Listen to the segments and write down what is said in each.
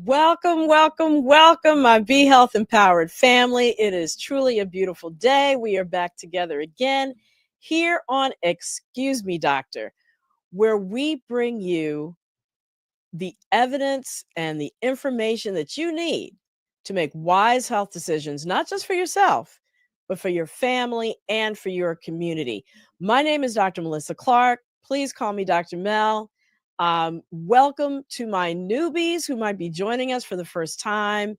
Welcome, welcome, welcome, my Be Health Empowered family. It is truly a beautiful day. We are back together again here on Excuse Me, Doctor, where we bring you the evidence and the information that you need to make wise health decisions, not just for yourself, but for your family and for your community. My name is Dr. Melissa Clark. Please call me Dr. Mel. Welcome to my newbies who might be joining us for the first time.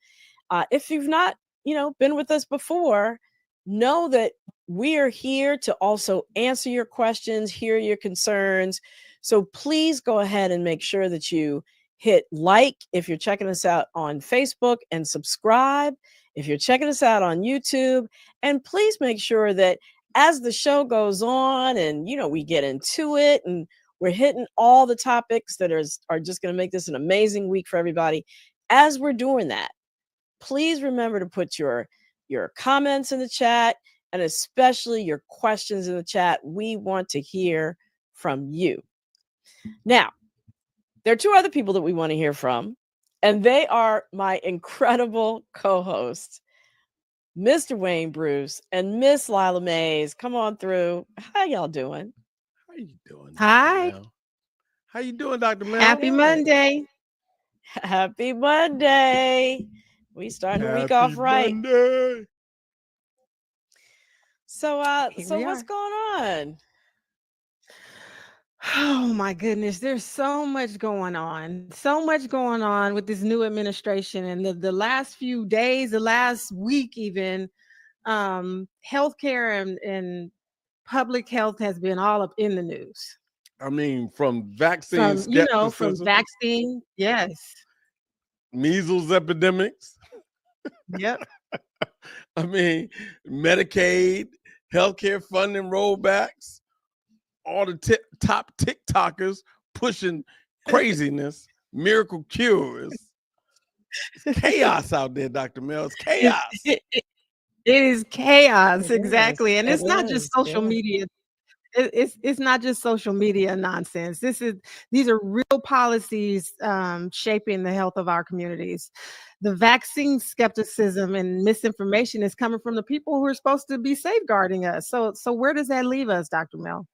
If you've not, been with us before, know that we are here to also answer your questions, hear your concerns. So please go ahead and make sure that you hit like if you're checking us out on Facebook, and subscribe if you're checking us out on YouTube. And please make sure that as the show goes on and, we get into it and we're hitting all the topics that are just going to make this an amazing week for everybody. As we're doing that, please remember to put your comments in the chat, and especially your questions in the chat. We want to hear from you. Now, there are two other people that we want to hear from, and they are my incredible co-hosts, Mr. Wayne Bruce and Miss Lila Mays. Come on through. How y'all doing? How you doing? Hi. How you doing, Dr. Mel? Happy Monday. Happy Monday. We starting the week off right. Monday. So what's going on? Oh my goodness, there's so much going on. So much going on with this new administration, and the last few days, the last week even, healthcare and public health has been all up in the news. I mean, from vaccine skepticism, from vaccine, yes. Measles epidemics. Yep. I mean, Medicaid, healthcare funding rollbacks, all the top TikTokers pushing craziness, miracle cures. It's chaos out there, Dr. Mel. It's chaos. It is chaos, It exactly. is. And it's not just social media. It's not just social media nonsense. These are real policies shaping the health of our communities. The vaccine skepticism and misinformation is coming from the people who are supposed to be safeguarding us. So where does that leave us, Dr. Mel?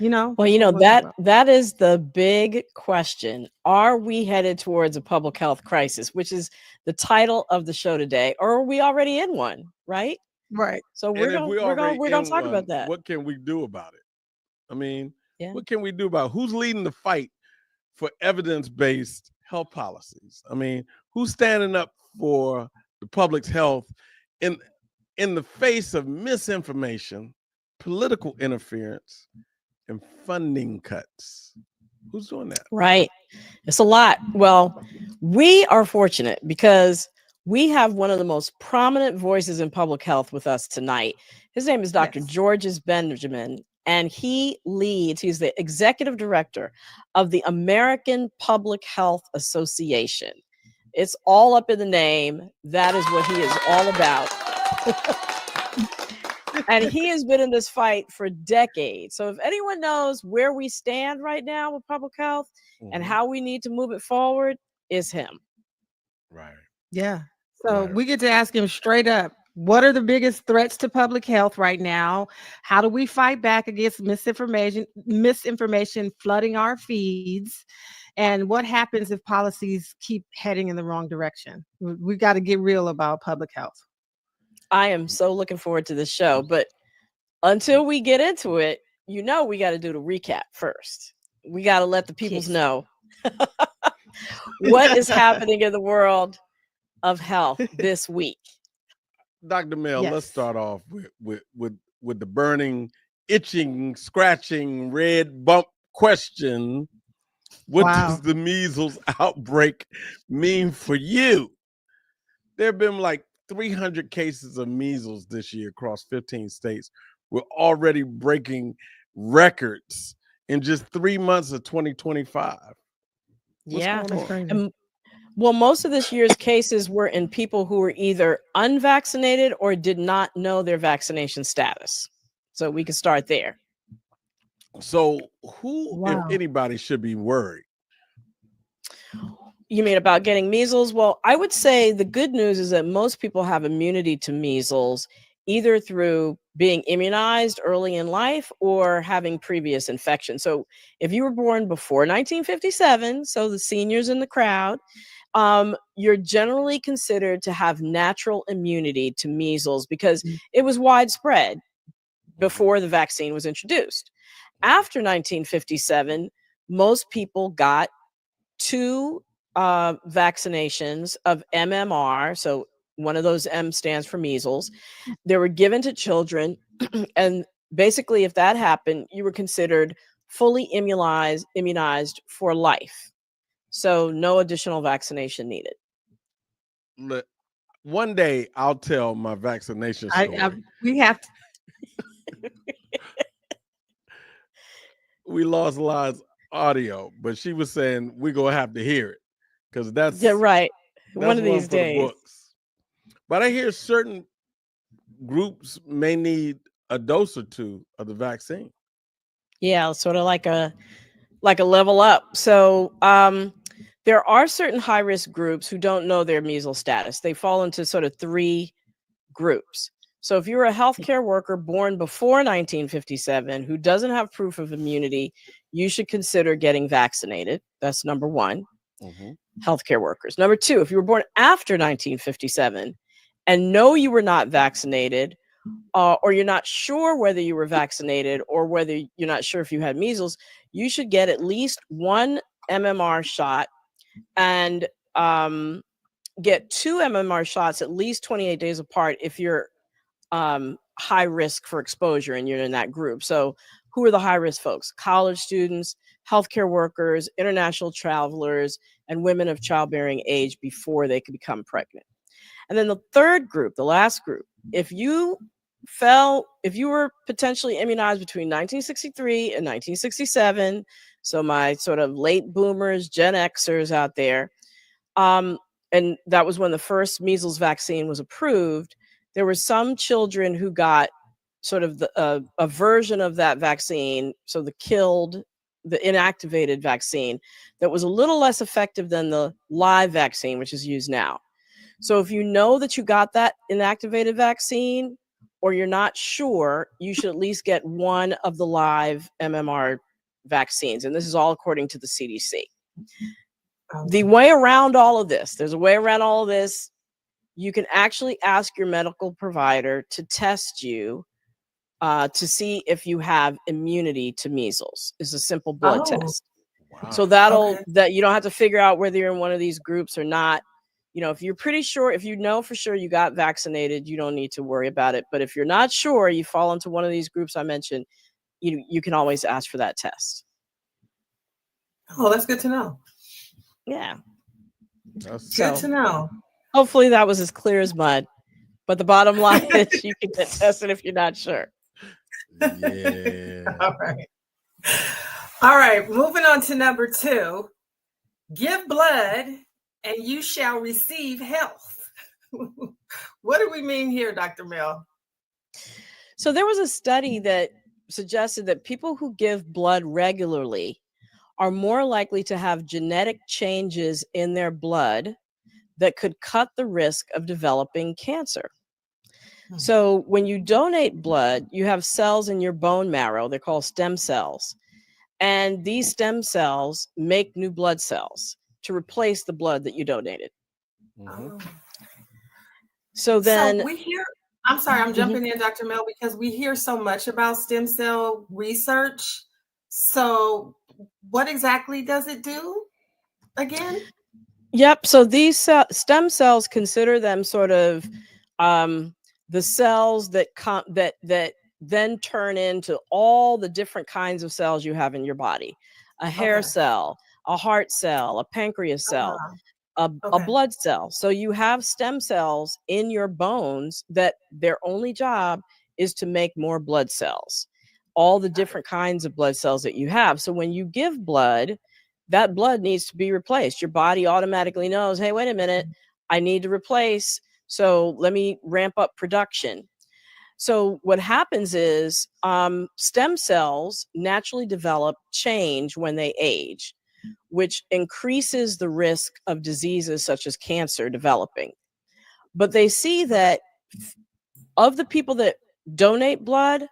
Well, that is the big question. Are we headed towards a public health crisis, which is the title of the show today, or are we already in one, right? Right. So we're gonna talk about that. What can we do about it? I mean, Yeah. What can we do about it? Who's leading the fight for evidence-based health policies? I mean, who's standing up for the public's health in the face of misinformation, political interference, and funding cuts? Who's doing that? Right. It's a lot. Well, we are fortunate because we have one of the most prominent voices in public health with us tonight. His name is Dr. Georges Benjamin, and he's the executive director of the American Public Health Association. It's all up in the name. That is what he is all about. And he has been in this fight for decades. So if anyone knows where we stand right now with public health and how we need to move it forward, it's him. Right. Yeah. So we get to ask him straight up, what are the biggest threats to public health right now? How do we fight back against misinformation flooding our feeds? And what happens if policies keep heading in the wrong direction? We got to get real about public health. I am so looking forward to this show, but until we get into it, we got to do the recap first. We got to let the peoples know what is happening in the world of health this week. Dr. Mel, let's start off with the burning, itching, scratching, red bump question. What does the measles outbreak mean for you? There have been like 300 cases of measles this year across 15 states. We're already breaking records in just 3 months of 2025. What's going on? Well, most of this year's cases were in people who were either unvaccinated or did not know their vaccination status. So we can start there. So who, if anybody, should be worried? You mean about getting measles? Well, I would say the good news is that most people have immunity to measles either through being immunized early in life or having previous infection. So if you were born before 1957, so the seniors in the crowd, you're generally considered to have natural immunity to measles because it was widespread before the vaccine was introduced. After 1957, most people got 2 vaccinations of MMR. So one of those M stands for measles. They were given to children. And basically, if that happened, you were considered fully immunized for life. So no additional vaccination needed. One day I'll tell my vaccination story. We have to. We lost Li's audio, but she was saying we're gonna have to hear it because that's right. That's one of these days. Books. But I hear certain groups may need a dose or 2 of the vaccine. Yeah, sort of like a level up. So there are certain high-risk groups who don't know their measles status. They fall into sort of 3 groups. So if you're a healthcare worker born before 1957 who doesn't have proof of immunity, you should consider getting vaccinated. That's number 1. Healthcare workers. Number 2, if you were born after 1957 and know you were not vaccinated, or you're not sure whether you were vaccinated or whether you're not sure if you had measles, you should get at least 1 MMR shot and get 2 MMR shots at least 28 days apart if you're high risk for exposure and you're in that group. So who are the high risk folks? College students, healthcare workers, international travelers, and women of childbearing age before they could become pregnant. And then the third group, the last group, if you were potentially immunized between 1963 and 1967, so my sort of late boomers, Gen Xers out there, and that was when the first measles vaccine was approved, there were some children who got sort of a version of that vaccine, so the inactivated vaccine, that was a little less effective than the live vaccine, which is used now. So if you know that you got that inactivated vaccine, or you're not sure, you should at least get 1 of the live MMR vaccines. And this is all according to the CDC. The way around all of this, there's a way around all of this. You can actually ask your medical provider to test you to see if you have immunity to measles. It's a simple blood test. Wow. So that you don't have to figure out whether you're in one of these groups or not. You know, if you're pretty sure, if you know for sure you got vaccinated, you don't need to worry about it. But if you're not sure, you fall into one of these groups I mentioned, you can always ask for that test. Oh, that's good to know. Yeah. That's good to know. Hopefully that was as clear as mud. But the bottom line is you can get tested if you're not sure. Yeah. All right. Moving on to number 2. Give blood and you shall receive health. What do we mean here, Dr. Mel? So there was a study that suggested that people who give blood regularly are more likely to have genetic changes in their blood that could cut the risk of developing cancer. So when you donate blood, you have cells in your bone marrow. They're called stem cells. And these stem cells make new blood cells to replace the blood that you donated. So then we hear, I'm sorry, I'm jumping in, Dr. Mel, because we hear so much about stem cell research. So what exactly does it do again? Yep. So these stem cells, consider them sort of the cells that then turn into all the different kinds of cells you have in your body. A hair cell, a heart cell, a pancreas cell, a blood cell. So you have stem cells in your bones that their only job is to make more blood cells, all the different kinds of blood cells that you have. So when you give blood, that blood needs to be replaced. Your body automatically knows, hey, wait a minute, I need to replace. So let me ramp up production. So what happens is stem cells naturally develop change when they age. which increases the risk of diseases such as cancer developing. But they see that of the people that donate blood,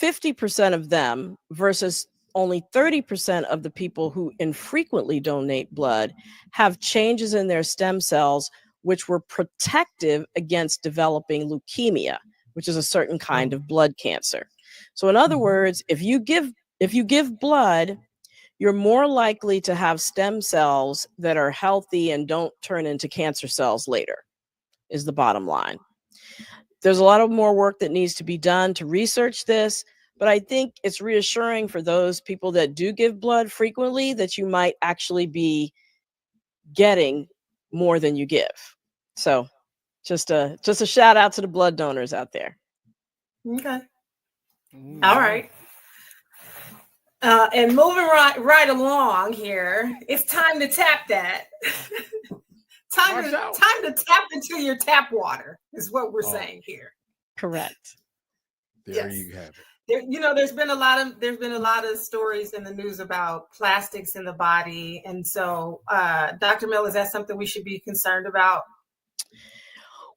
50% of them versus only 30% of the people who infrequently donate blood have changes in their stem cells, which were protective against developing leukemia, which is a certain kind of blood cancer. So in other words, if you give blood, you're more likely to have stem cells that are healthy and don't turn into cancer cells later, is the bottom line. There's a lot of more work that needs to be done to research this, but I think it's reassuring for those people that do give blood frequently that you might actually be getting more than you give. So just a shout out to the blood donors out there. Okay. All right. And moving right along here, it's time to tap that. Time to tap into your tap water is what we're saying here. Correct. There you have it. There's been a lot of stories in the news about plastics in the body, and so, Dr. Mill, is that something we should be concerned about?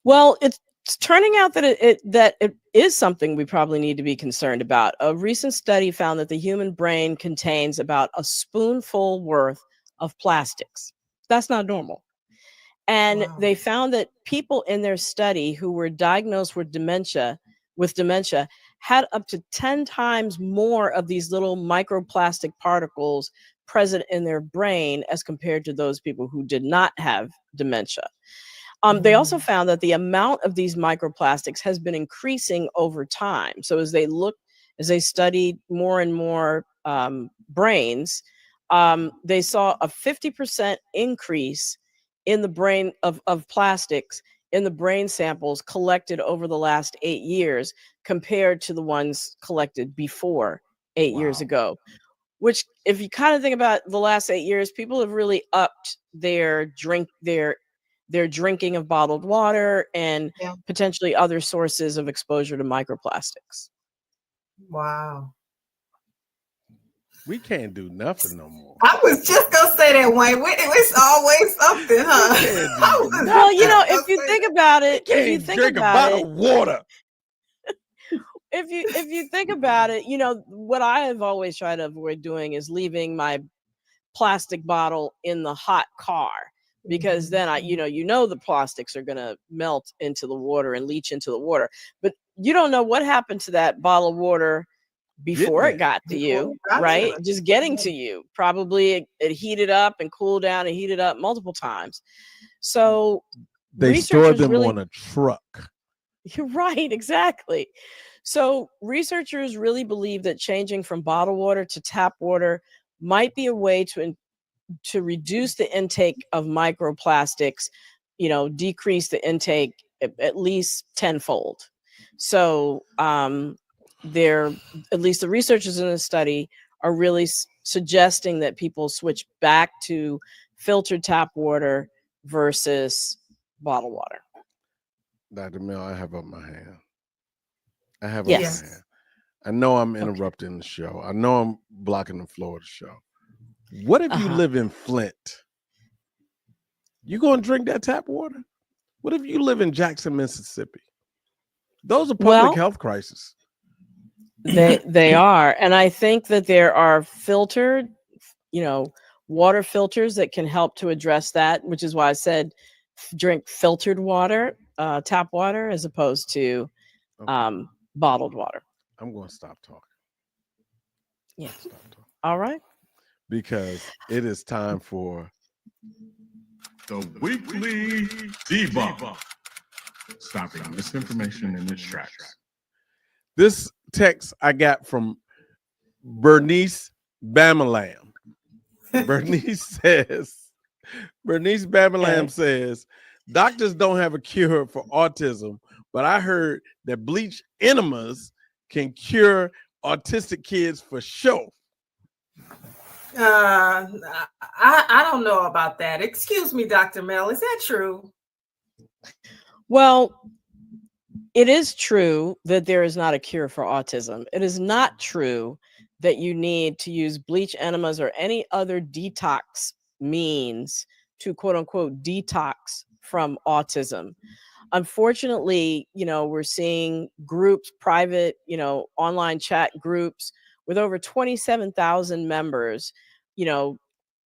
Well, it's turning out that it is something we probably need to be concerned about. A recent study found that the human brain contains about a spoonful worth of plastics. That's not normal. And they found that people in their study who were diagnosed with dementia had up to 10 times more of these little microplastic particles present in their brain as compared to those people who did not have dementia. They also found that the amount of these microplastics has been increasing over time. So as they studied more and more brains, they saw a 50% increase in the brain of plastics in the brain samples collected over the last 8 years compared to the ones collected before 8 years ago. Which, if you kind of think about the last 8 years, people have really upped their drinking of bottled water and potentially other sources of exposure to microplastics. Wow. We can't do nothing no more. I was just gonna say that, Wayne. It's always something, huh? Well, if you think about it, drink a bottle of water. If you think about it, what I have always tried to avoid doing is leaving my plastic bottle in the hot car, because then the plastics are gonna melt into the water and leach into the water. But you don't know what happened to that bottle of water before it got to you, right? Just getting to you. Probably it heated up and cooled down and heated up multiple times. So they store them on a truck. You're right, exactly. So researchers really believe that changing from bottled water to tap water might be a way to reduce the intake of microplastics, decrease the intake at least tenfold. So at least the researchers in the study are really suggesting that people switch back to filtered tap water versus bottled water. Dr. Mill, I have up my hand. My hand. I know I'm interrupting the show. I know I'm blocking the flow of the show. What if you live in Flint? You going to drink that tap water? What if you live in Jackson, Mississippi? Those are public health crises. They are. And I think that there are filtered, water filters that can help to address that, which is why I said drink filtered water, tap water, as opposed to bottled water. I'm going to stop talking. Yeah. All right. Because it is time for the weekly debunk. Stopping misinformation in its tracks. This text I got from Bernice Bamalam. Bernice Bamalam says, doctors don't have a cure for autism, but I heard that bleach enemas can cure autistic kids for sure. I don't know about that. Excuse me, Dr. Mel, is that true? Well, it is true that there is not a cure for autism. It is not true that you need to use bleach enemas or any other detox means to quote unquote detox from autism. Unfortunately, we're seeing groups, private, online chat groups with over 27,000 members,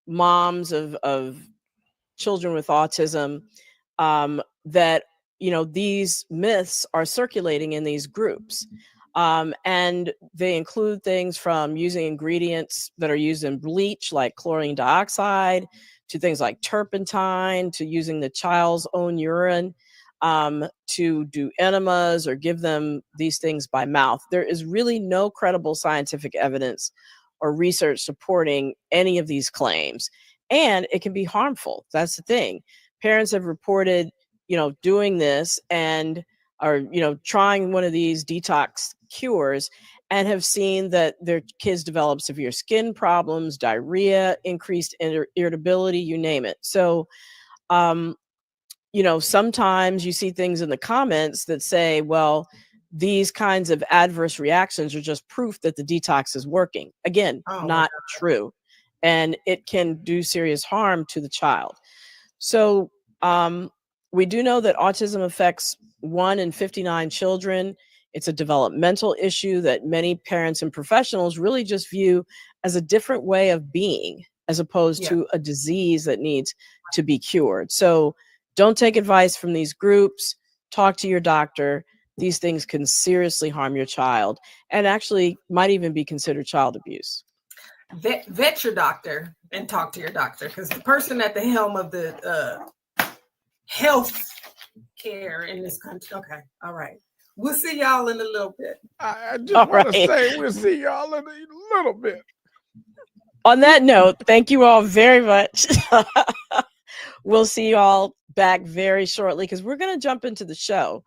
moms of children with autism, that, these myths are circulating in these groups. And they include things from using ingredients that are used in bleach, like chlorine dioxide, to things like turpentine, to using the child's own urine, to do enemas or give them these things by mouth. There is really no credible scientific evidence or research supporting any of these claims. And it can be harmful. That's the thing. Parents have reported, doing this and are, trying one of these detox cures and have seen that their kids develop severe skin problems, diarrhea, increased irritability, you name it. So, sometimes you see things in the comments that say, well, these kinds of adverse reactions are just proof that the detox is working. Again, not true. And it can do serious harm to the child. So we do know that autism affects 1 in 59 children. It's a developmental issue that many parents and professionals really just view as a different way of being, as opposed to a disease that needs to be cured. So don't take advice from these groups. Talk to your doctor. These things can seriously harm your child and actually might even be considered child abuse. Vet your doctor and talk to your doctor, because the person at the helm of the health care in this country. Okay. All right. We'll see y'all in a little bit. I just want to say we'll see y'all in a little bit. On that note, thank you all very much. We'll see you all back very shortly because we're going to jump into the show.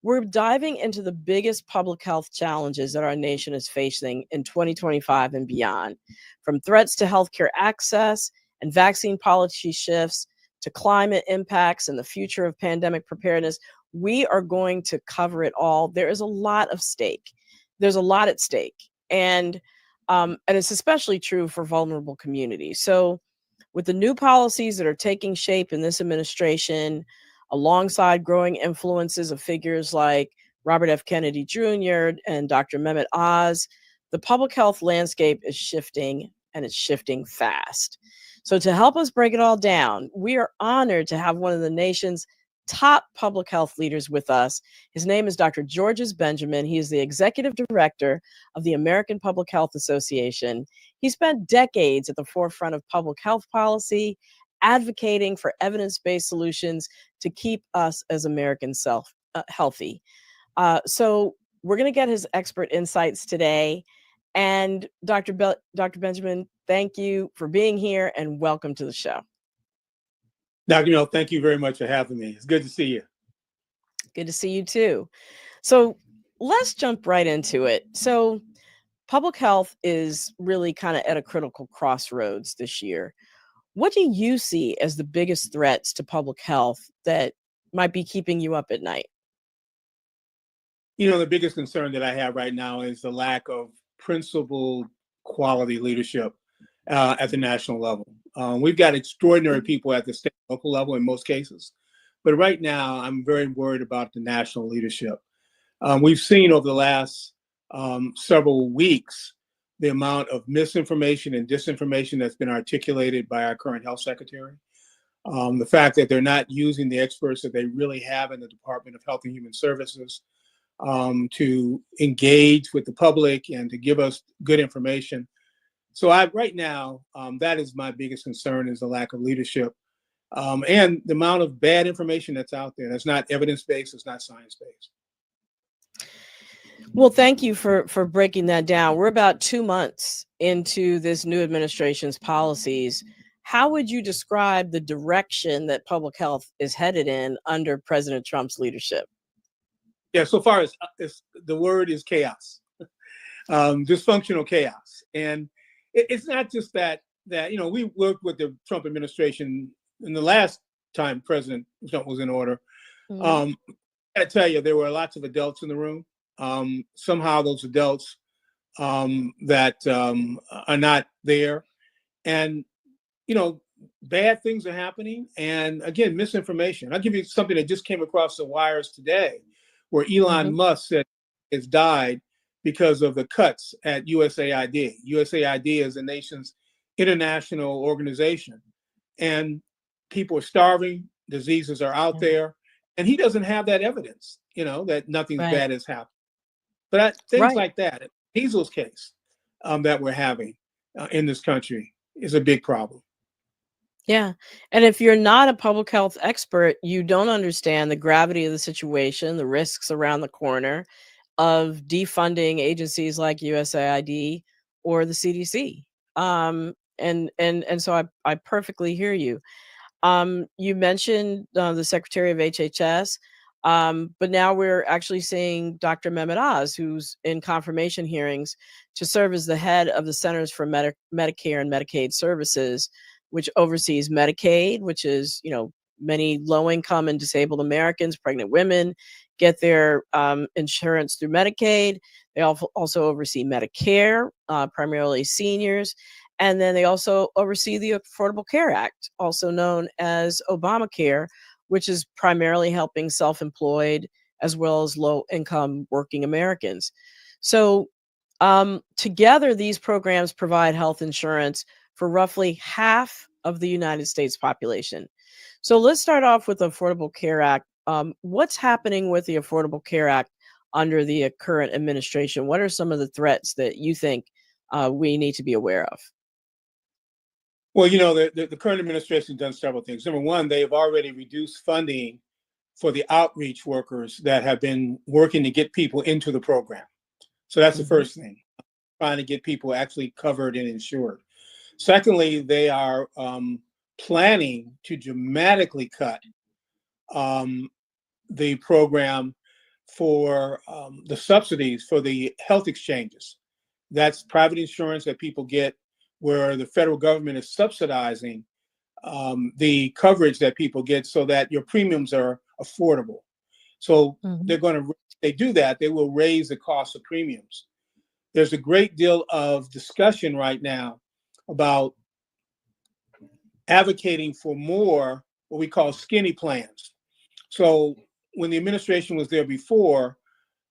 We're diving into the biggest public health challenges that our nation is facing in 2025 and beyond, from threats to healthcare access and vaccine policy shifts to climate impacts and the future of pandemic preparedness. We are going to cover it all. There is a lot of stake. There's a lot at stake. And it's especially true for vulnerable communities. So with the new policies that are taking shape in this administration, alongside growing influences of figures like Robert F. Kennedy Jr. and Dr. Mehmet Oz, the public health landscape is shifting, and it's shifting fast. So to help us break it all down, we are honored to have one of the nation's top public health leaders with us. His name is Dr. Georges Benjamin. He is the executive director of the American Public Health Association. He spent decades at the forefront of public health policy, advocating for evidence-based solutions to keep us as Americans healthy. So we're going to get his expert insights today. And Dr. Benjamin, thank you for being here and welcome to the show. Dr. Mel, thank you very much for having me. It's good to see you. Good to see you too. So let's jump right into it. So public health is really kind of at a critical crossroads this year. What do you see as the biggest threats to public health that might be keeping you up at night? The biggest concern that I have right now is the lack of principled quality leadership at the national level. We've got extraordinary people at the state and local level in most cases. But right now, I'm very worried about the national leadership. We've seen over the last several weeks the amount of misinformation and disinformation that's been articulated by our current health secretary. The fact that they're not using the experts that they really have in the Department of Health and Human Services to engage with the public and to give us good information. So right now, that is my biggest concern, is the lack of leadership and the amount of bad information that's out there. That's not evidence-based, it's not science-based. Well, thank you for breaking that down. We're about 2 months into this new administration's policies. How would you describe the direction that public health is headed in under President Trump's leadership? Yeah, so far as the word is chaos, dysfunctional chaos. And it's not just that, we worked with the Trump administration in the last time President Trump was in order. I tell you, there were lots of adults in the room. Somehow those adults that are not there. And, bad things are happening. And again, misinformation. I'll give you something that just came across the wires today, where Elon Musk said has died because of the cuts at USAID. USAID is the nation's international organization. And people are starving, diseases are out there, and he doesn't have that evidence, that nothing's bad has happened. But things like that, Hazel's case that we're having in this country is a big problem. Yeah. And if you're not a public health expert, you don't understand the gravity of the situation, the risks around the corner of defunding agencies like USAID or the CDC. And so I perfectly hear you. You mentioned the Secretary of HHS, but now we're actually seeing Dr. Mehmet Oz, who's in confirmation hearings to serve as the head of the Centers for Medicare and Medicaid Services, which oversees Medicaid, which is, many low-income and disabled Americans, pregnant women get their insurance through Medicaid. They also oversee Medicare, primarily seniors. And then they also oversee the Affordable Care Act, also known as Obamacare, which is primarily helping self-employed as well as low-income working Americans. So together, these programs provide health insurance for roughly half of the United States population. So let's start off with the Affordable Care Act. What's happening with the Affordable Care Act under the current administration? What are some of the threats that you think we need to be aware of? Well, the current administration has done several things. Number one, they've already reduced funding for the outreach workers that have been working to get people into the program. So that's the first thing, trying to get people actually covered and insured. Secondly, they are planning to dramatically cut the program for the subsidies for the health exchanges. That's private insurance that people get where the federal government is subsidizing the coverage that people get so that your premiums are affordable. So they do that, they will raise the cost of premiums. There's a great deal of discussion right now about advocating for more what we call skinny plans. So when the administration was there before,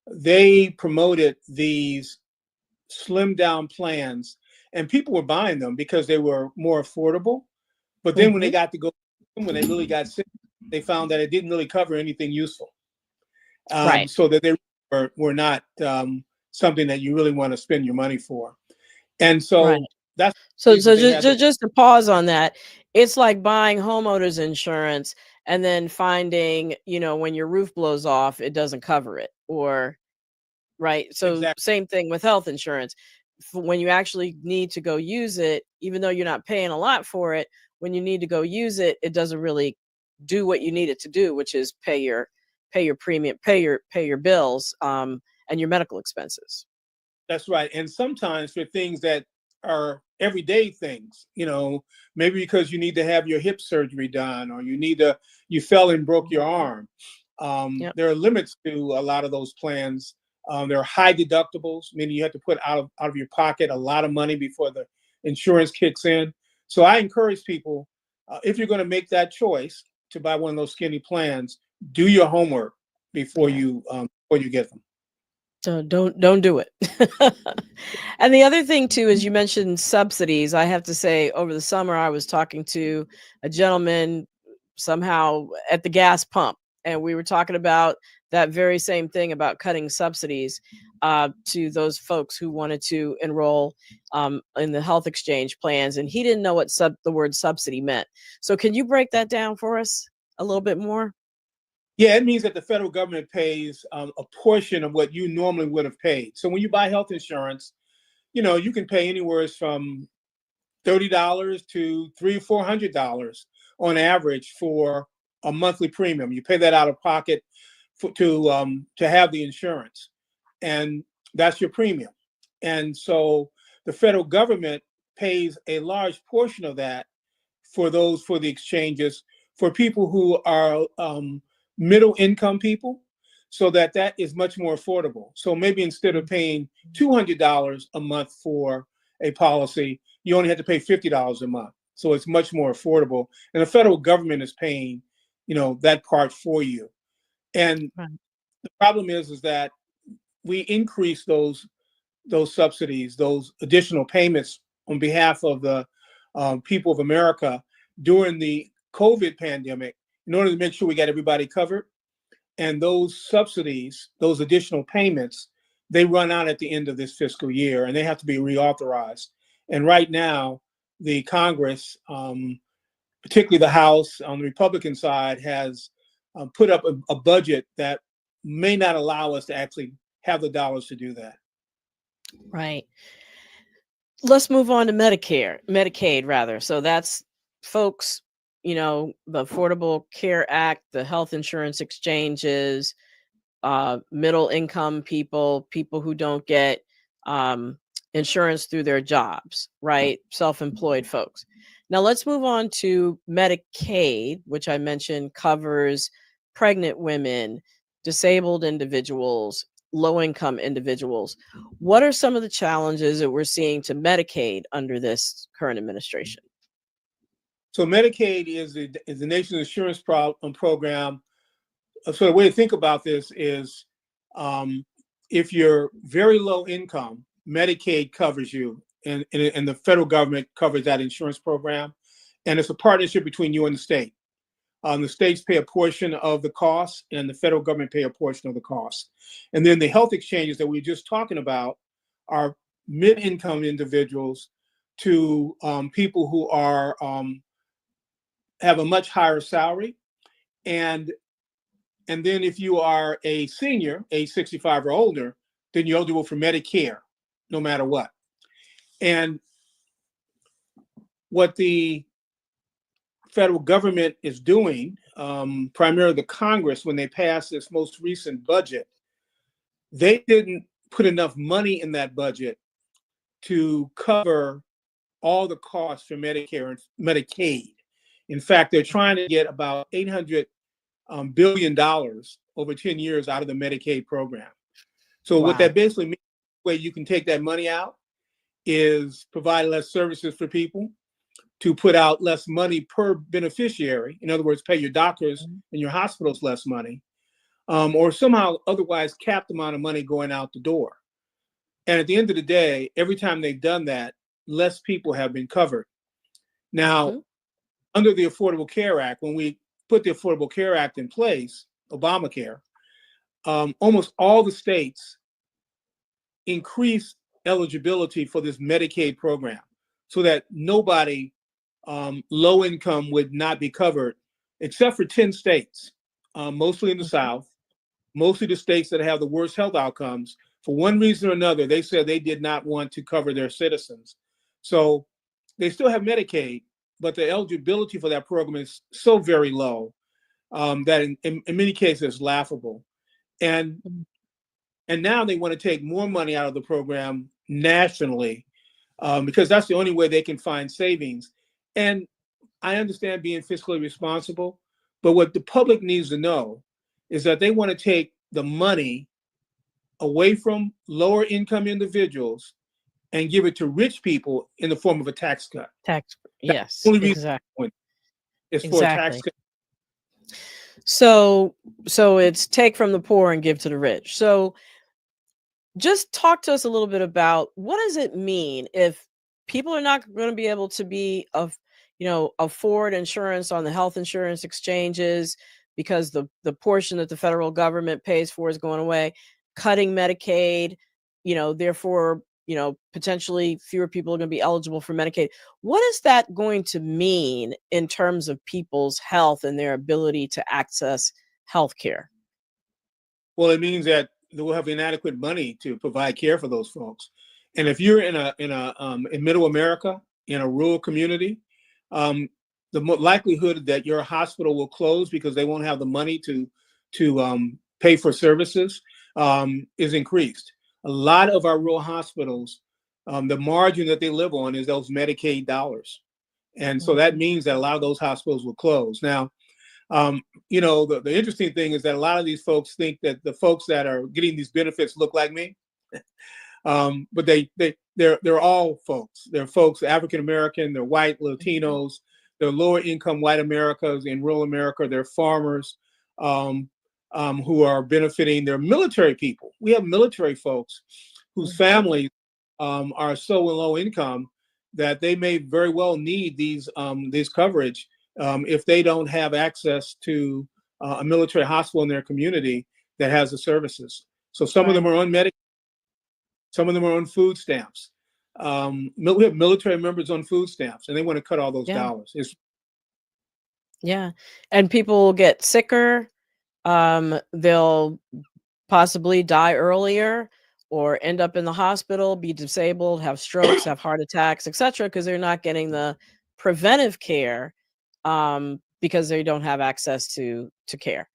they promoted these slimmed down plans and people were buying them because they were more affordable. But then when they got to go, when they really got sick, they found that it didn't really cover anything useful. So that they were not something that you really want to spend your money for. And so that's so just to pause on that, it's like buying homeowners insurance and then finding, when your roof blows off, it doesn't cover it, or So same thing with health insurance. When you actually need to go use it, even though you're not paying a lot for it, when you need to go use it, it doesn't really do what you need it to do, which is pay your premium, pay your bills, and your medical expenses. That's right. And sometimes for things that are everyday things, maybe because you need to have your hip surgery done, or you fell and broke your arm. There are limits to a lot of those plans. There are high deductibles, meaning you have to put out of your pocket a lot of money before the insurance kicks in. So I encourage people, if you're going to make that choice to buy one of those skinny plans, do your homework before you get them. So don't do it. And the other thing too is you mentioned subsidies. I have to say, over the summer I was talking to a gentleman somehow at the gas pump, and we were talking about that very same thing about cutting subsidies to those folks who wanted to enroll in the health exchange plans, and he didn't know what the word subsidy meant. So can you break that down for us a little bit more? Yeah, it means that the federal government pays a portion of what you normally would have paid. So when you buy health insurance, you can pay anywhere from $30 to $300 or $400 on average for a monthly premium. You pay that out of pocket to have the insurance, and that's your premium. And so the federal government pays a large portion of that for the exchanges for people who are middle income people. so that is much more affordable. So maybe instead of paying $200 a month for a policy, you only have to pay $50 a month. So it's much more affordable. And the federal government is paying, that part for you. And the problem is that we increase those subsidies, those additional payments on behalf of the people of America during the COVID pandemic in order to make sure we got everybody covered. And those subsidies, those additional payments, they run out at the end of this fiscal year and they have to be reauthorized. And right now, the Congress, particularly the House on the Republican side, has put up a budget that may not allow us to actually have the dollars to do that. Right. Let's move on to Medicaid rather. So that's folks, the Affordable Care Act, the health insurance exchanges, middle income people who don't get insurance through their jobs, right? Self-employed folks. Now let's move on to Medicaid, which I mentioned covers pregnant women, disabled individuals, low-income individuals. What are some of the challenges that we're seeing to Medicaid under this current administration? So Medicaid is the nation's insurance program. So the way to think about this is if you're very low income, Medicaid covers you, and the federal government covers that insurance program. And it's a partnership between you and the state. The states pay a portion of the cost and the federal government pay a portion of the cost. And then the health exchanges that we were just talking about are mid-income individuals to people who are have a much higher salary. And then if you are a senior, age 65 or older, then you're eligible for Medicare, no matter what. And what the federal government is doing, primarily the Congress, when they passed this most recent budget, they didn't put enough money in that budget to cover all the costs for Medicare and Medicaid. In fact, they're trying to get about $800 billion over 10 years out of the Medicaid program. So what that basically means, the way you can take that money out is provide less services for people, to put out less money per beneficiary. In other words, pay your doctors and your hospitals less money, or somehow otherwise cap the amount of money going out the door. And at the end of the day, every time they've done that, less people have been covered. Now, under the Affordable Care Act, when we put the Affordable Care Act in place, Obamacare, almost all the states increased eligibility for this Medicaid program so that nobody low income would not be covered, except for 10 states, mostly in the South, mostly the states that have the worst health outcomes. For one reason or another, they said they did not want to cover their citizens. So they still have Medicaid, but the eligibility for that program is so very low that in many cases it's laughable. And now they want to take more money out of the program nationally because that's the only way they can find savings. And I understand being fiscally responsible, but what the public needs to know is that they want to take the money away from lower income individuals and give it to rich people in the form of a tax cut. Yes, exactly. It's for a tax cut. So it's take from the poor and give to the rich. So just talk to us a little bit about what does it mean if people are not going to be able to afford insurance on the health insurance exchanges because the portion that the federal government pays for is going away, cutting Medicaid, therefore, potentially fewer people are going to be eligible for Medicaid. What is that going to mean in terms of people's health and their ability to access health care? Well, it means that they will have inadequate money to provide care for those folks. And if you're in middle America, in a rural community, the likelihood that your hospital will close because they won't have the money to pay for services is increased. A lot of our rural hospitals, the margin that they live on is those Medicaid dollars. And so that means that a lot of those hospitals will close. Now, You know, the interesting thing is that a lot of these folks think that the folks that are getting these benefits look like me. But they're all folks. They're folks, African American, they're white, Latinos, they're lower income white Americans in rural America, they're farmers who are benefiting. They're military people. We have military folks whose families are so low income that they may very well need these coverage if they don't have access to a military hospital in their community that has the services. So some of them are on Medicaid. Some of them are on food stamps. We have military members on food stamps, and they want to cut all those dollars. And people will get sicker. They'll possibly die earlier or end up in the hospital, be disabled, have strokes, have heart attacks, etc., because they're not getting the preventive care because they don't have access to care.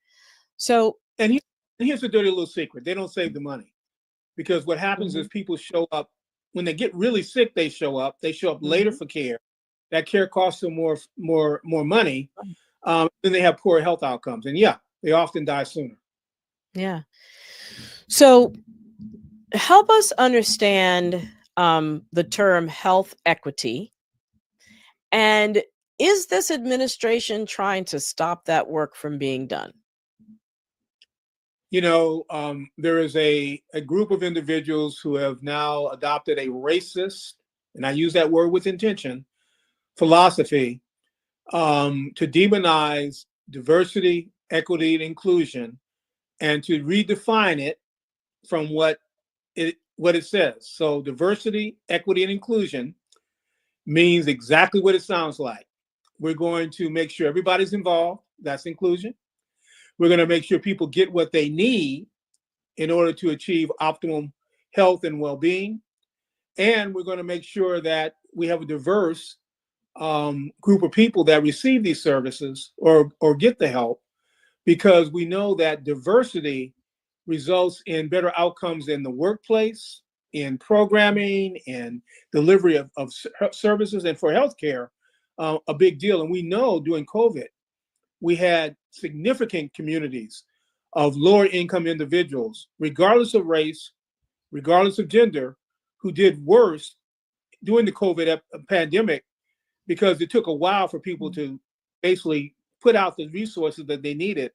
So, and here's the dirty little secret: they don't save the money. Because what happens is people show up when they get really sick. They show up later for care. That care costs them more money. Then they have poor health outcomes, and they often die sooner. Yeah. So help us understand the term health equity, and is this administration trying to stop that work from being done? You know, there is a group of individuals who have now adopted a racist, and I use that word with intention, philosophy to demonize diversity, equity, and inclusion, and to redefine it from what it says. So diversity, equity, and inclusion means exactly what it sounds like. We're going to make sure everybody's involved. That's inclusion. We're going to make sure people get what they need in order to achieve optimum health and well-being. And we're going to make sure that we have a diverse group of people that receive these services or get the help, because we know that diversity results in better outcomes in the workplace, in programming, and delivery of services, and for healthcare, a big deal. And we know during COVID, we had significant communities of lower income individuals, regardless of race, regardless of gender, who did worse during the COVID pandemic, because it took a while for people to basically put out the resources that they needed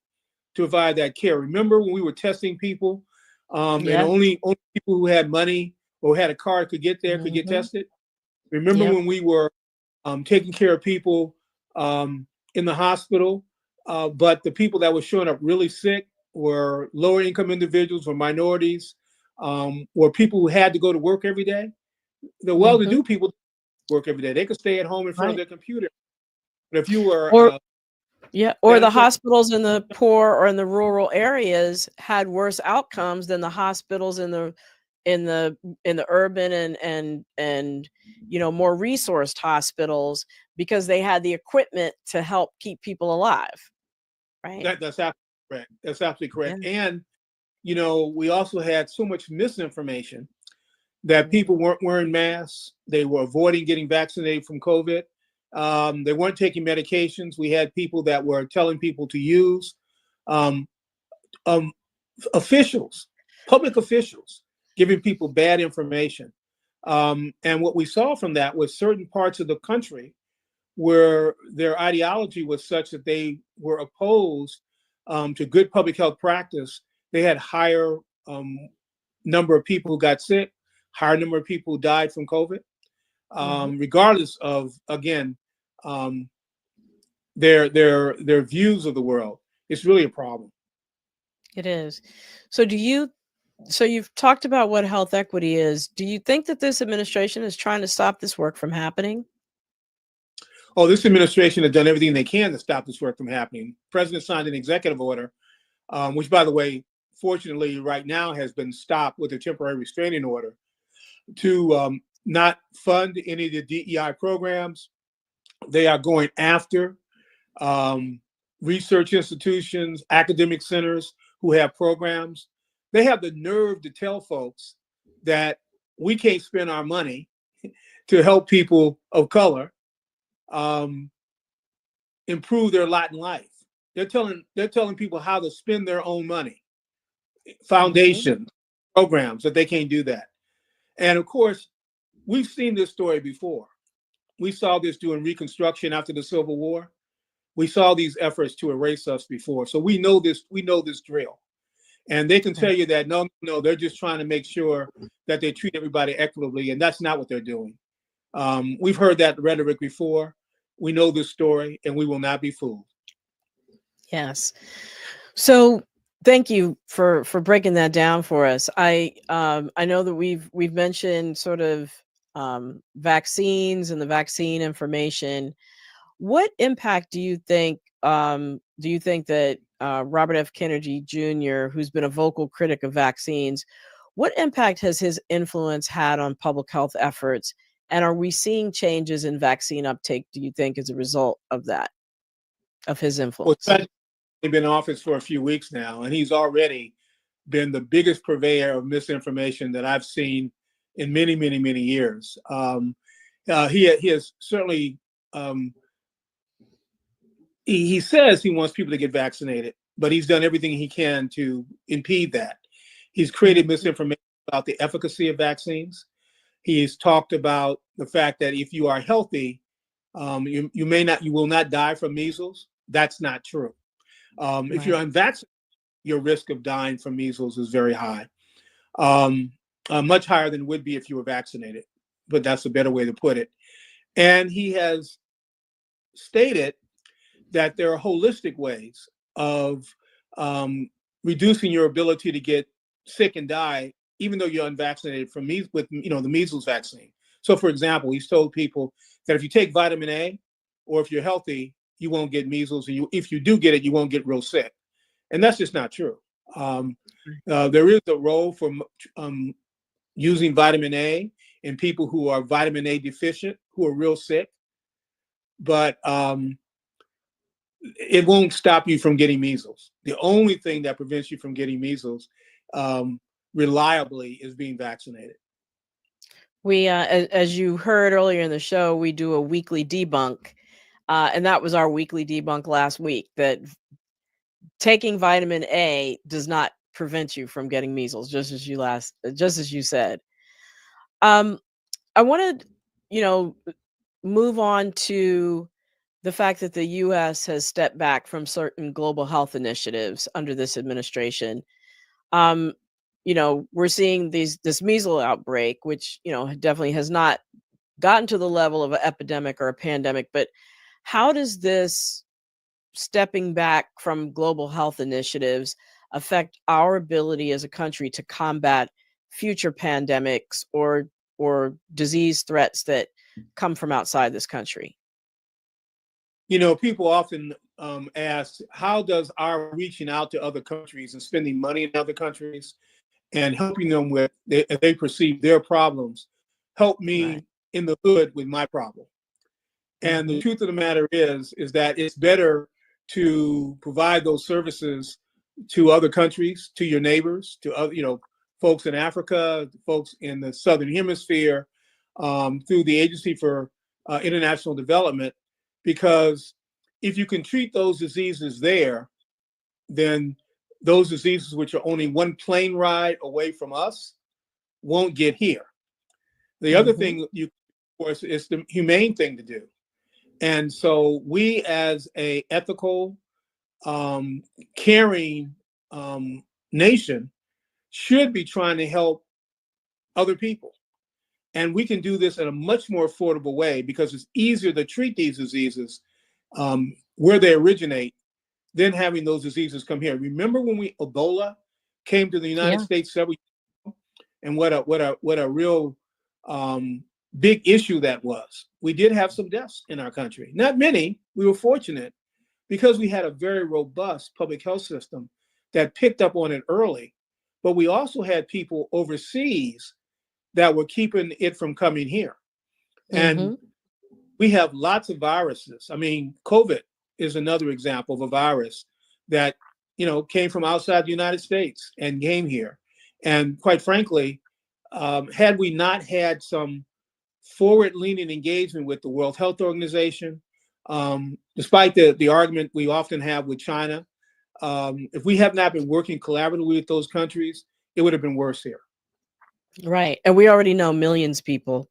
to provide that care. Remember when we were testing people and only people who had money or had a card could get there, could get tested? Remember when we were taking care of people in the hospital, but the people that were showing up really sick were lower income individuals or minorities, or people who had to go to work every day? The well-to-do people work every day. They could stay at home in front of their computer. But if you were or the hospitals in the poor or in the rural areas had worse outcomes than the hospitals in the urban and more resourced hospitals, because they had the equipment to help keep people alive. Right. That's absolutely correct. That's absolutely correct. And we also had so much misinformation that people weren't wearing masks. They were avoiding getting vaccinated from COVID. They weren't taking medications. We had people that were telling people to use officials, public officials, giving people bad information. And what we saw from that was certain parts of the country where their ideology was such that they were opposed to good public health practice. They had higher number of people who got sick, higher number of people who died from COVID, regardless of, again, their views of the world. It's really a problem. It is. So you've talked about what health equity is. Do you think that this administration is trying to stop this work from happening? Oh, this administration has done everything they can to stop this work from happening. The president signed an executive order, which, by the way, fortunately, right now has been stopped with a temporary restraining order, to not fund any of the DEI programs. They are going after research institutions, academic centers who have programs. They have the nerve to tell folks that we can't spend our money to help people of color improve their lot in life. They're telling people how to spend their own money, foundation programs, that they can't do that. And of course, we've seen this story before. We saw this during Reconstruction after the Civil War. We saw these efforts to erase us before. So we know this drill. And they can tell you that, no, they're just trying to make sure that they treat everybody equitably. And that's not what they're doing. We've heard that rhetoric before. We know this story, and we will not be fooled. Yes. So thank you for breaking that down for us. I know that we've mentioned sort of vaccines and the vaccine information. What impact do you think that Robert F. Kennedy Jr., who's been a vocal critic of vaccines, what impact has his influence had on public health efforts? And are we seeing changes in vaccine uptake, do you think, as a result of that, of his influence? Well, he's been in office for a few weeks now, and he's already been the biggest purveyor of misinformation that I've seen in many, many, many years. He has certainly, he says he wants people to get vaccinated, but he's done everything he can to impede that. He's created misinformation about the efficacy of vaccines. He's talked about the fact that if you are healthy, you will not die from measles. That's not true. If you're unvaccinated, your risk of dying from measles is very high, much higher than would be if you were vaccinated. But that's a better way to put it. And he has stated that there are holistic ways of reducing your ability to get sick and die, even though you're unvaccinated with the measles vaccine. So, for example, he's told people that if you take vitamin A, or if you're healthy, you won't get measles, and if you do get it, you won't get real sick. And that's just not true. There is a role for using vitamin A in people who are vitamin A deficient, who are real sick, but it won't stop you from getting measles. The only thing that prevents you from getting measles reliably is being vaccinated. We, as you heard earlier in the show, we do a weekly debunk, and that was our weekly debunk last week, that taking vitamin A does not prevent you from getting measles, just as you said. I want to, move on to the fact that the U.S. has stepped back from certain global health initiatives under this administration. We're seeing this measles outbreak, which, definitely has not gotten to the level of an epidemic or a pandemic. But how does this stepping back from global health initiatives affect our ability as a country to combat future pandemics or disease threats that come from outside this country? People often ask, how does our reaching out to other countries and spending money in other countries and helping them with, if they perceive their problems, help me in the hood with my problem? And the truth of the matter is that it's better to provide those services to other countries, to your neighbors, to other, folks in Africa, folks in the Southern Hemisphere, through the Agency for International Development, because if you can treat those diseases there, then those diseases which are only one plane ride away from us won't get here. The other thing, of course, is the humane thing to do. And so we, as a ethical, caring nation, should be trying to help other people. And we can do this in a much more affordable way because it's easier to treat these diseases where they originate than having those diseases come here. Remember when Ebola came to the United States several years ago, and what a real big issue that was. We did have some deaths in our country. Not many. We were fortunate because we had a very robust public health system that picked up on it early. But we also had people overseas that were keeping it from coming here. And we have lots of viruses. I mean, COVID is another example of a virus that, came from outside the United States and came here. And quite frankly, had we not had some forward-leaning engagement with the World Health Organization, despite the argument we often have with China, if we have not been working collaboratively with those countries, it would have been worse here. Right. And we already know millions of people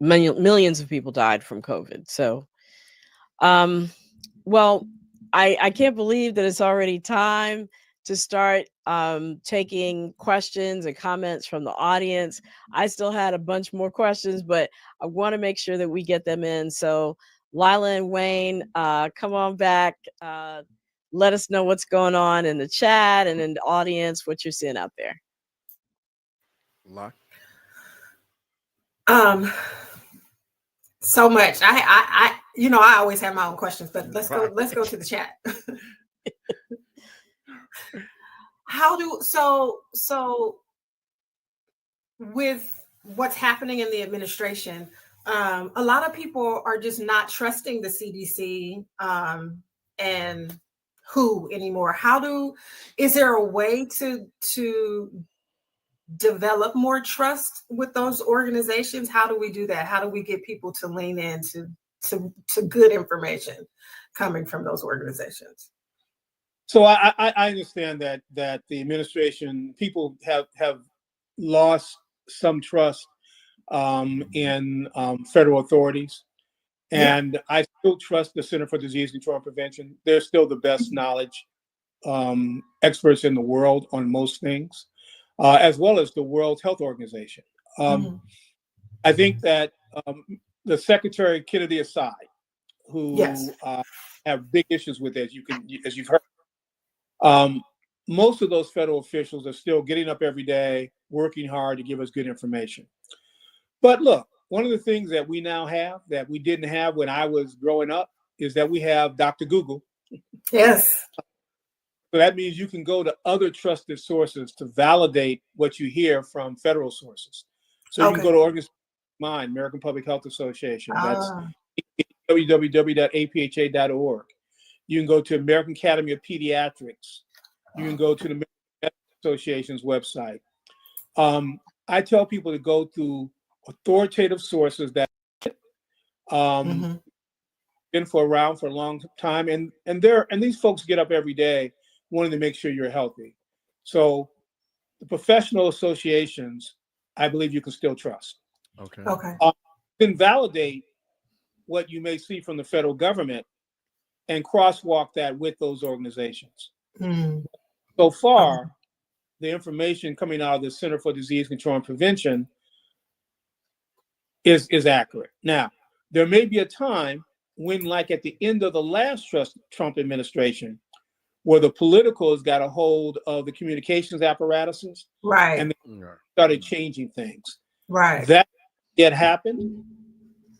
died from COVID. So, well, I can't believe that it's already time to start taking questions and comments from the audience. I still had a bunch more questions, but I want to make sure that we get them in. So Lila and Wayne, come on back. Let us know what's going on in the chat and in the audience, what you're seeing out there. So much. I I always have my own questions, but let's go to the chat. So with what's happening in the administration, a lot of people are just not trusting the CDC and WHO anymore. Is there a way to develop more trust with those organizations? How do we do that? How do we get people to lean in to good information coming from those organizations? So I understand that the administration, people have lost some trust in federal authorities. And I still trust the Center for Disease Control and Prevention. They're still the best knowledge experts in the world on most things, as well as the World Health Organization. I think that the Secretary Kennedy aside, who have big issues with it, as you've heard, most of those federal officials are still getting up every day, working hard to give us good information. But look, one of the things that we now have that we didn't have when I was growing up is that we have Dr. Google. Yes. So that means you can go to other trusted sources to validate what you hear from federal sources. So you can go to organizations like mine, American Public Health Association. That's www.apha.org. You can go to American Academy of Pediatrics. You can go to the American Medical Association's website. I tell people to go to authoritative sources that been around for a long time, and these folks get up every day wanting to make sure you're healthy. So the professional associations, I believe you can still trust. Okay. Then validate what you may see from the federal government and crosswalk that with those organizations. So far, the information coming out of the Center for Disease Control and Prevention is accurate. Now, there may be a time when, like at the end of the last Trump administration, where the politicals got a hold of the communications apparatuses, and they started changing things. That yet happened.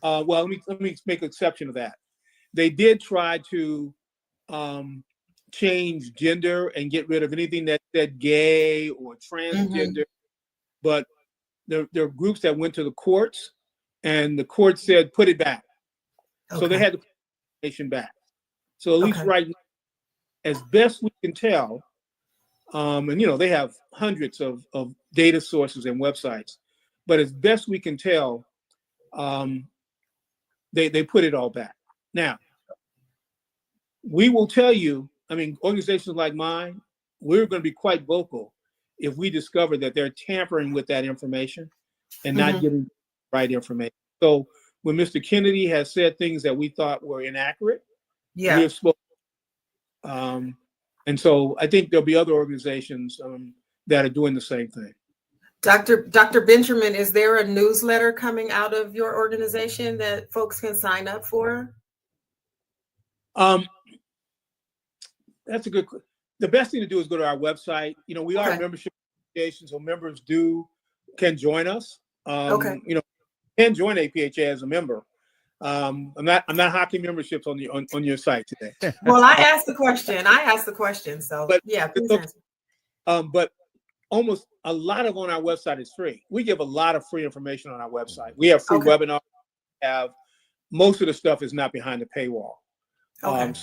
Well, let me make an exception of that. They did try to change gender and get rid of anything that said gay or transgender, but there are groups that went to the courts, and the court said put it back. So they had to put the information back. So at least right now, as best we can tell, and they have hundreds of data sources and websites, but as best we can tell, they put it all back. Now, we will tell you, organizations like mine, we're going to be quite vocal if we discover that they're tampering with that information and not giving the right information. So when Mr. Kennedy has said things that we thought were inaccurate, we have spoken. And so I think there'll be other organizations that are doing the same thing. Dr. Benjamin, is there a newsletter coming out of your organization that folks can sign up for? That's a good question. The best thing to do is go to our website. We are a membership association, so members can join us. Can join APHA as a member. I'm not hocking memberships on your site today. Well, I asked the question. So please answer. But almost a lot of on our website is free. We give a lot of free information on our website. We have free webinars. Most of the stuff is not behind the paywall. And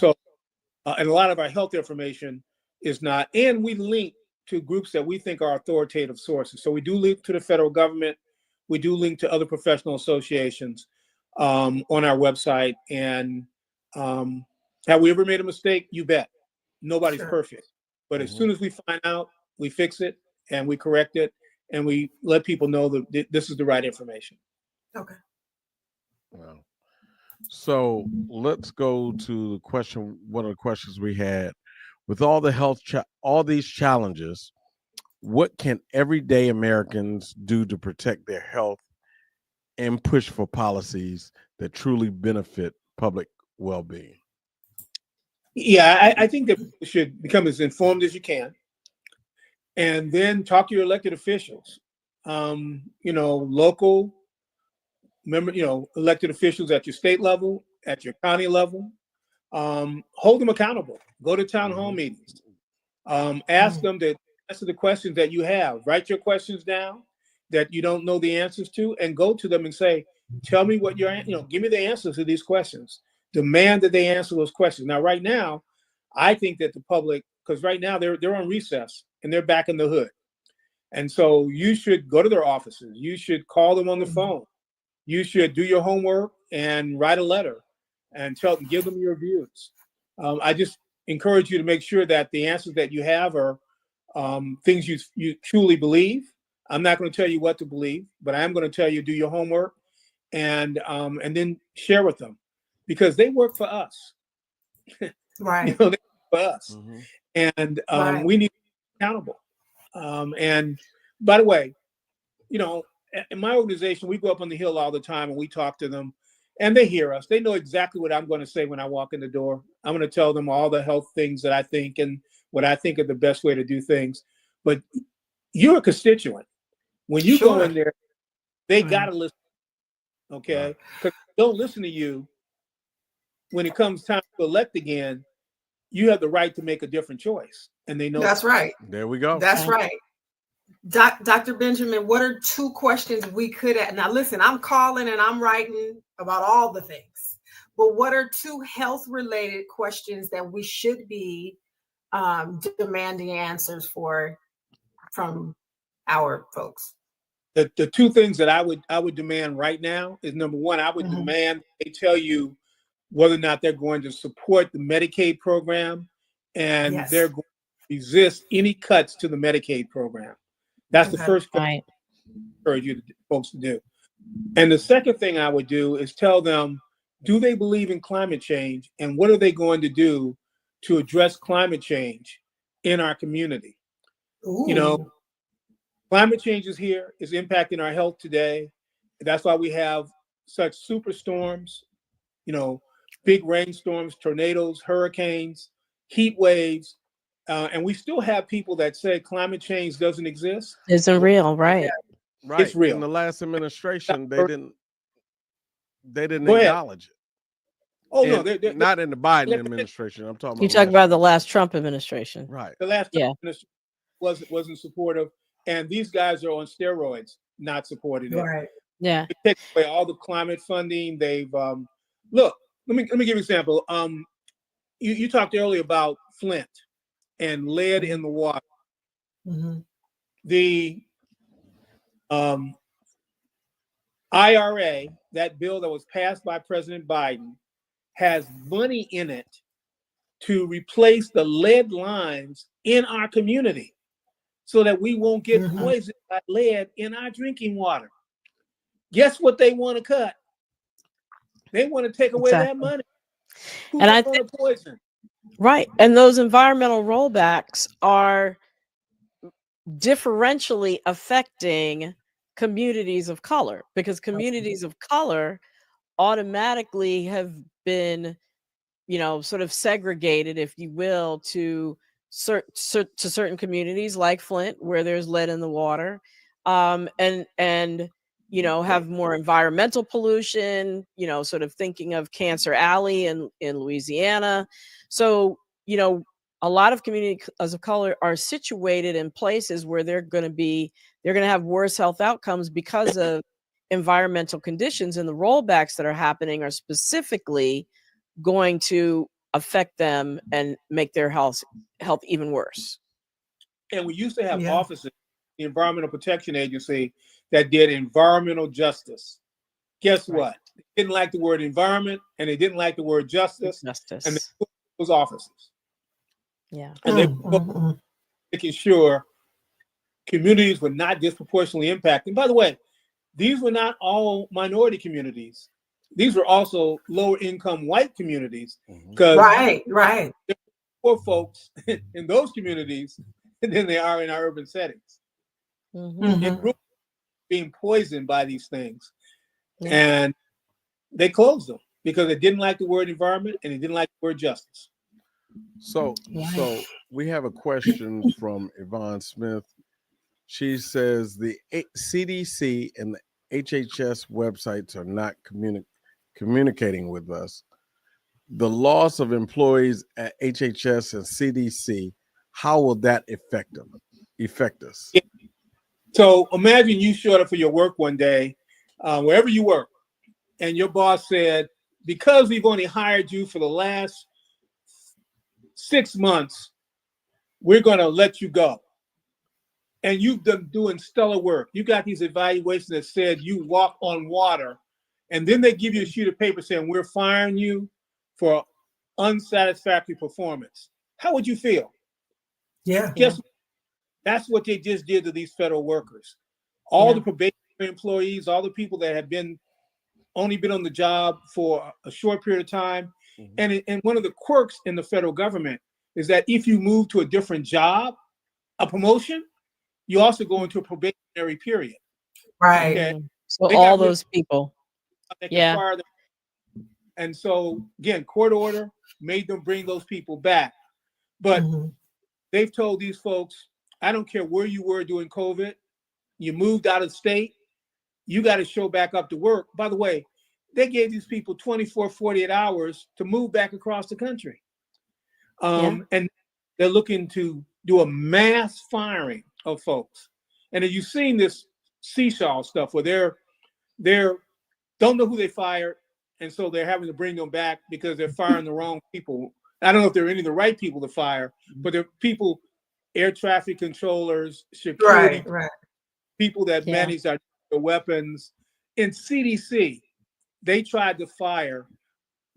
a lot of our health information is not. And we link to groups that we think are authoritative sources. So we do link to the federal government. We do link to other professional associations on our website. And Have we ever made a mistake? You bet. Nobody's Sure. perfect. But as soon as we find out, we fix it and we correct it and we let people know that this is the right information. Okay. Wow. So let's go to the question. One of the questions we had with all the all these challenges, what can everyday Americans do to protect their health and push for policies that truly benefit public well-being? Yeah, I think that you should become as informed as you can, and then talk to your elected officials. Local elected officials at your state level, at your county level. Hold them accountable. Go to town hall meetings. Ask them to answer the questions that you have. Write your questions down that you don't know the answers to, and go to them and say, "Tell me what give me the answers to these questions." Demand that they answer those questions. Now, right now, I think that the public, because right now they're on recess and they're back in the hood, and so you should go to their offices. You should call them on the phone. You should do your homework and write a letter and give them your views. I just encourage you to make sure that the answers that you have are things you truly believe. I'm not going to tell you what to believe, but I am going to tell you do your homework and then share with them, because they work for us. Right. They work for us, and Right. we need to be accountable. And by the way, in my organization, we go up on the Hill all the time and we talk to them, and they hear us. They know exactly what I'm going to say when I walk in the door. I'm going to tell them all the health things that I think and what I think are the best way to do things. But you're a constituent. When you go in there, they got to listen. Okay? Because they don't listen to you when it comes time to elect again. You have the right to make a different choice. And they know that's right. There we go. That's right. Dr. Benjamin, what are 2 questions we could ask? Now, listen, I'm calling and I'm writing about all the things, but what are 2 health-related questions that we should be demanding answers from our folks? The 2 things that I would demand right now is, number 1, I would demand they tell you whether or not they're going to support the Medicaid program, and they're going to resist any cuts to the Medicaid program. That's the first thing I encourage you folks to do. And the second thing I would do is tell them, do they believe in climate change, and what are they going to do to address climate change in our community? Ooh. Climate change is here, is impacting our health today. That's why we have such superstorms, big rainstorms, tornadoes, hurricanes, heat waves. And we still have people that say climate change doesn't exist. Isn't real, right? Right. It's real. In the last administration, they didn't acknowledge it. Oh, no, not in the Biden administration. I'm talking about. You talk about the last Trump administration. Right. The last administration wasn't supportive, and these guys are on steroids, not supporting it. Right. Yeah. They take away all the climate funding. They've look. Let me give you an example. You talked earlier about Flint and lead in the water. The IRA, that bill that was passed by President Biden, has money in it to replace the lead lines in our community so that we won't get poisoned by lead in our drinking water. Guess what they want to cut? They want to take away that money. Who's going to poison? Right. And those environmental rollbacks are differentially affecting communities of color, because communities of color automatically have been, sort of segregated, if you will, to certain communities like Flint, where there's lead in the water, and have more environmental pollution, sort of thinking of Cancer Alley in Louisiana. So, a lot of communities of color are situated in places where they're going to have worse health outcomes because of environmental conditions, and the rollbacks that are happening are specifically going to affect them and make their health even worse. And we used to have offices, the Environmental Protection Agency, that did environmental justice. Guess what? They didn't like the word environment, and they didn't like the word justice. And they put those offices. Yeah. And they were making sure communities were not disproportionately impacted. And by the way, these were not all minority communities. These were also lower income white communities, because right. there are poor folks in those communities than they are in our urban settings. It really being poisoned by these things. Yeah. And they closed them because they didn't like the word environment and they didn't like the word justice. So we have a question from Yvonne Smith. She says the CDC and the HHS websites are not communicating with us. The loss of employees at HHS and CDC, how will that affect us? Yeah. So imagine you showed up for your work one day, wherever you work, and your boss said, because we've only hired you for the last 6 months, we're going to let you go. And you've been doing stellar work. You got these evaluations that said you walk on water, and then they give you a sheet of paper saying we're firing you for unsatisfactory performance. How would you feel? Yeah. That's what they just did to these federal workers. All the probation employees, all the people that have only been on the job for a short period of time. And one of the quirks in the federal government is that if you move to a different job, a promotion, you also go into a probationary period. Right. Okay. So all those people. Fire them. And so again, court order made them bring those people back. But they've told these folks, I don't care where you were during COVID, you moved out of state, you got to show back up to work. By the way, they gave these people 24, 48 hours to move back across the country. And they're looking to do a mass firing of folks. And you've seen this seesaw stuff where they're don't know who they fired, and so they're having to bring them back because they're firing the wrong people. I don't know if there are any of the right people to fire, but they're people, air traffic controllers, security, people that manage our weapons. In CDC, they tried to fire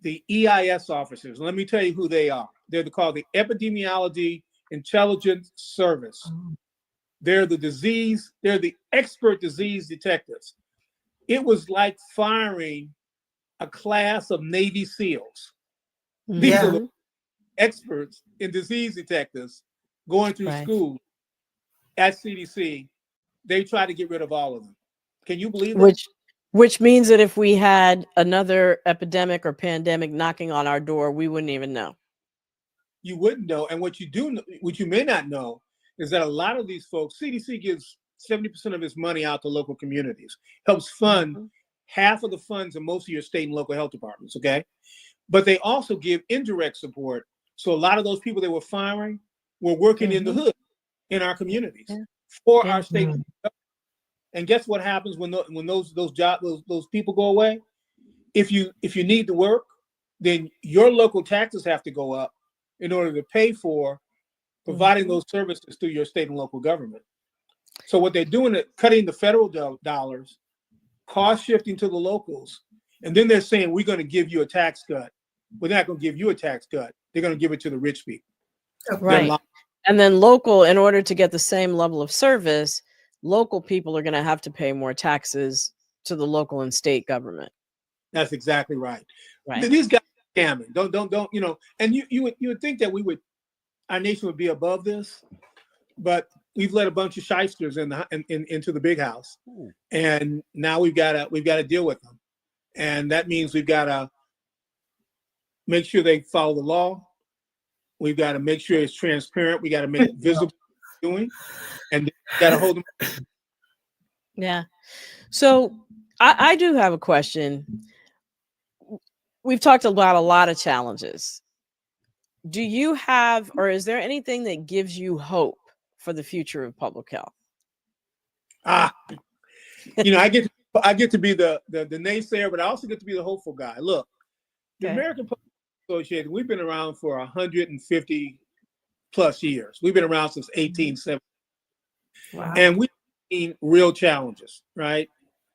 the EIS officers. Let me tell you who they are. They're called the Epidemiology Intelligence Service. They're the expert disease detectives. It was like firing a class of Navy SEALs. These are the experts in disease detectives going through school at CDC. They try to get rid of all of them. Can you believe that? Which means that if we had another epidemic or pandemic knocking on our door, we wouldn't even know. You wouldn't know. And what you may not know is that a lot of these folks, CDC gives 70% of its money out to local communities, helps fund half of the funds in most of your state and local health departments, okay? But they also give indirect support. So a lot of those people they were firing were working in the hood in our communities for our state. And guess what happens when those people go away? If you need to work, then your local taxes have to go up in order to pay for providing those services through your state and local government. So what they're doing is cutting the federal dollars, cost shifting to the locals, and then they're saying we're going to give you a tax cut. We're not going to give you a tax cut. They're going to give it to the rich people. Right. And then local, in order to get the same level of service, local people are going to have to pay more taxes to the local and state government. That's exactly right. These guys are scamming. Don't you know? And you would think that our nation would be above this, but we've let a bunch of shysters into the big house, and now we've got to deal with them, and that means we've got to make sure they follow the law. We've got to make sure it's transparent. We got to make it visible what we're doing, and got to hold them. Yeah. So I do have a question. We've talked about a lot of challenges. Do you have, or is there anything that gives you hope for the future of public health? I get to be the naysayer, but I also get to be the hopeful guy. Look, the American Public Association, we've been around for 150 plus years. We've been around since 1870. Wow. And we've seen real challenges, right?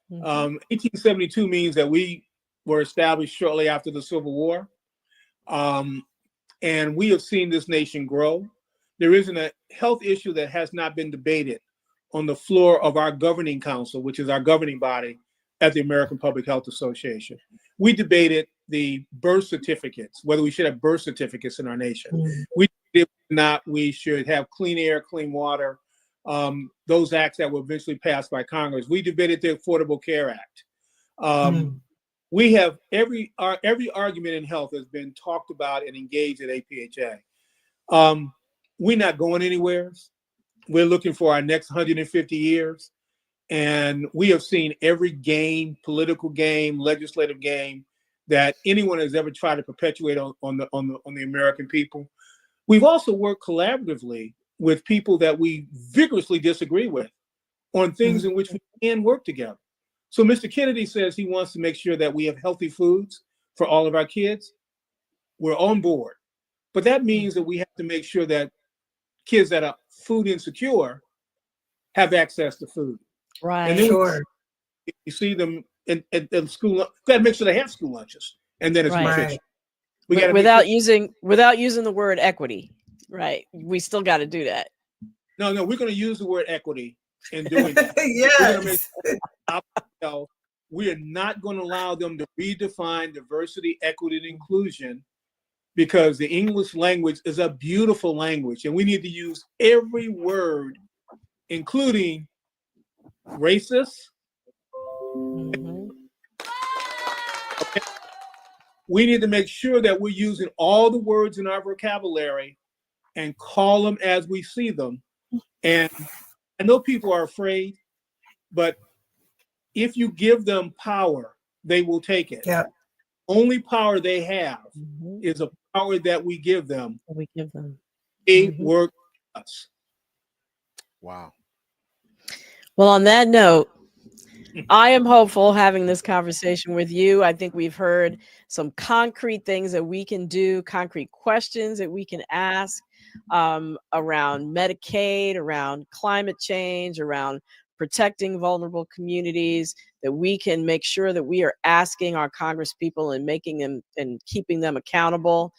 1872 means that we were established shortly after the Civil War. and we have seen this nation grow. There isn't a health issue that has not been debated on the floor of our governing council, which is our governing body at the American Public Health Association. We debated the birth certificates, whether we should have birth certificates in our nation. We debated whether or not we should have clean air, clean water, those acts that were eventually passed by Congress. We debated the Affordable Care Act. We have every argument in health has been talked about and engaged at APHA. We're not going anywhere. We're looking for our next 150 years. And we have seen every game, political game, legislative game that anyone has ever tried to perpetuate on the American people. We've also worked collaboratively with people that we vigorously disagree with on things in which we can work together. So Mr. Kennedy says he wants to make sure that we have healthy foods for all of our kids. We're on board. But that means that we have to make sure that kids that are food insecure have access to food. Right. And then you see them in school. We got to make sure they have school lunches, and then it's nutrition. We got without using the word equity. Right. We still got to do that. No, we're going to use the word equity in doing that. Yes. We are not going to allow them to redefine diversity, equity, and inclusion, because the English language is a beautiful language, and we need to use every word, including racist. Okay. We need to make sure that we're using all the words in our vocabulary and call them as we see them. And I know people are afraid, but if you give them power, they will take it. Yeah. Only power they have is a power that we give them. They work for us. Wow. Well, on that note, I am hopeful having this conversation with you. I think we've heard some concrete things that we can do, concrete questions that we can ask around Medicaid, around climate change, around protecting vulnerable communities, that we can make sure that we are asking our Congress people and making them and keeping them accountable.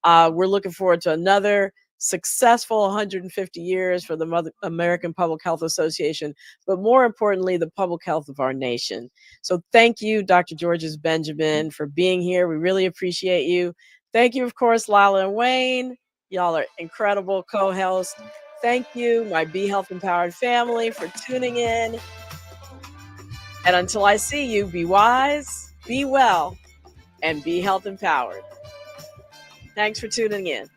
We're looking forward to another successful 150 years for the American Public Health Association, but more importantly, the public health of our nation. So thank you, Dr. Georges Benjamin, for being here. We really appreciate you. Thank you, of course, Lala and Wayne. Y'all are incredible co-hosts. Thank you, my Be Health Empowered family, for tuning in. And until I see you, be wise, be well, and be health empowered. Thanks for tuning in.